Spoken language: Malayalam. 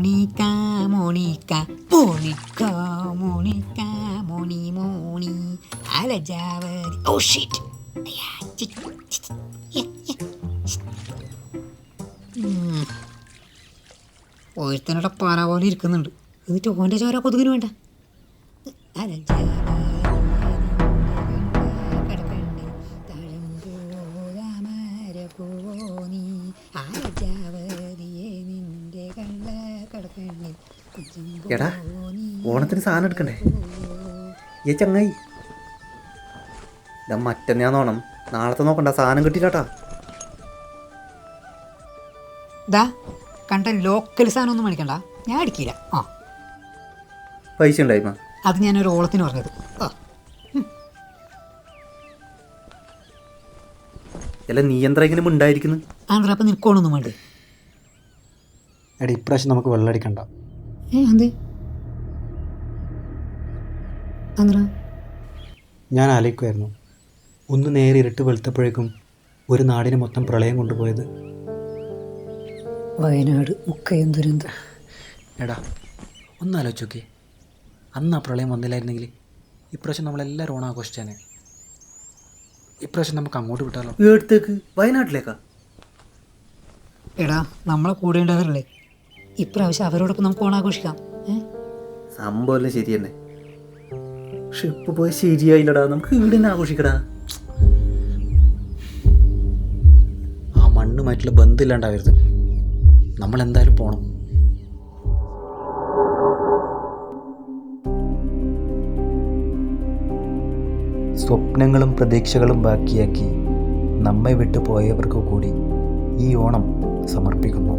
മോണിക്ക മോണിക്ക മോണിക്ക മോണിക്ക മോണി മോണി അലജാവതി. Oh shit. ഒരുത്തനോടെ പാറ പോലെ ഇരിക്കുന്നുണ്ട്. എന്നിട്ട് ഓൻ്റെ ചോര കൊതുകിന് വേണ്ട. എടാ ഓണത്തിന് സാധനം എടുക്കണ്ടേ? ഏ ചങ്ങായി, ഇതാ മറ്റന്നാന്നോണം, നാളത്തെ നോക്കണ്ട, സാധനം കിട്ടിയിട്ടാ. ഇതാ കണ്ട ലോക്കൽ സാധനം ഒന്നും മേടിക്കണ്ട, ഞാൻ അടിക്കില്ല. ആ പൈസ ഉണ്ടായിമ്മ? അത് ഞാനൊരു ഓളത്തിന് പറഞ്ഞത്. അല്ല നീ എന്താ ഇങ്ങനെ ഉണ്ടായിരിക്കുന്നു? ആന്ധ്ര അപ്പം നിൽക്കോണൊന്നും വേണ്ടേ? എടാ ഇപ്രാവശ്യം നമുക്ക് വെള്ളമടിക്കണ്ട. അതെ ആന്ധ്ര, ഞാൻ ആലോചിക്കുമായിരുന്നു, ഒന്ന് നേരെ ഇരുട്ട് വെളുത്തപ്പോഴേക്കും ഒരു നാടിനെ മൊത്തം പ്രളയം കൊണ്ടുപോയത്. വയനാട് മുക്കയും ദുരന്തം. എടാ ഒന്ന് ആലോചിച്ച് നോക്കി, അന്ന് ആ പ്രളയം വന്നില്ലായിരുന്നെങ്കിൽ ഇപ്രാവശ്യം നമ്മളെല്ലാവരും ഓണം ആഘോഷിച്ചാനെ. ഇപ്രാവശ്യം നമുക്ക് അങ്ങോട്ട് വിട്ടാലോ? എടുത്തേക്ക്, വയനാട്ടിലേക്കാ? എടാ നമ്മളെ കൂടെ ഉണ്ടാകാറില്ലേ, ഇപ്രാവശ്യം അവരോടൊപ്പം നമുക്ക് ഓണാഘോഷിക്കാം. സംഭവമല്ലേ ശരി തന്നെ, പക്ഷെ ഇപ്പൊ പോയി ശരിയായില്ലടാ. നമുക്ക് ഇവിടെ തന്നെ ആഘോഷിക്കടാ. ആ മണ്ണുമായിട്ടുള്ള ബന്ധമില്ലാണ്ടാവരുത്. നമ്മളെന്തായാലും പോകണം. സ്വപ്നങ്ങളും പ്രതീക്ഷകളും ബാക്കിയാക്കി നമ്മെ വിട്ടു പോയവർക്ക് കൂടി ഈ ഓണം സമർപ്പിക്കുന്നു.